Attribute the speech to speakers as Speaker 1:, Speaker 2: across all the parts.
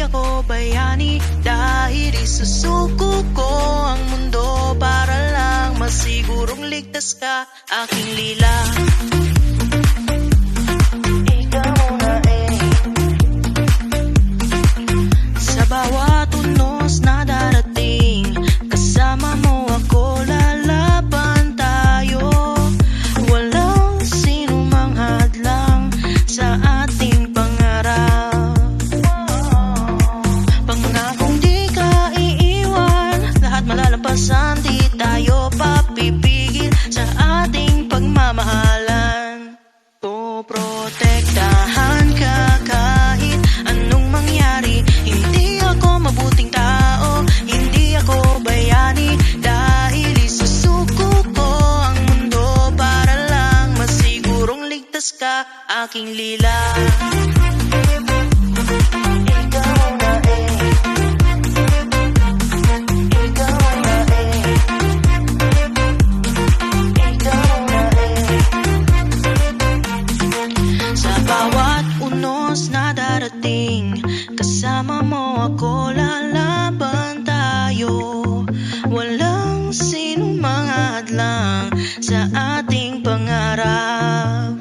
Speaker 1: Hindi ako bayani dahil isusuko ko ang mundo para lang masigurong ligtas ka, aking lila. Ikaw na sa bawat unos na darating, kasama mo ako, lalaban tayo. Walang sino mang hadlang sa ating pangarap. Pangakong di ka iiwan, lahat malalampasan, di tayo papipigil sa ating pagmamahalan. Poprotektahan ka kahit anong mangyari. Hindi ako mabuting tao, hindi ako bayani dahil isusuko ko ang mundo para lang masigurong ligtas ka, aking lila. Na darating, kasama mo ako, lalaban tayo. Walang sino mang hadlang sa ating pangarap.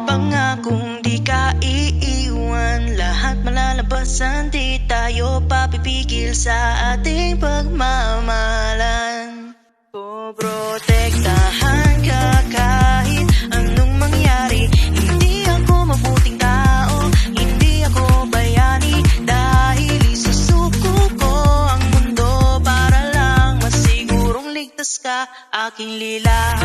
Speaker 1: Pangakong di ka iiwan, lahat malalabasan, di tayo papipigil sa ating pagmamahalan. Poprotektahan ka kahit anong mangyari. Hindi ako mabuting tao, hindi ako bayani dahil isusuko ko ang mundo para lang masigurong ligtas ka, aking lila.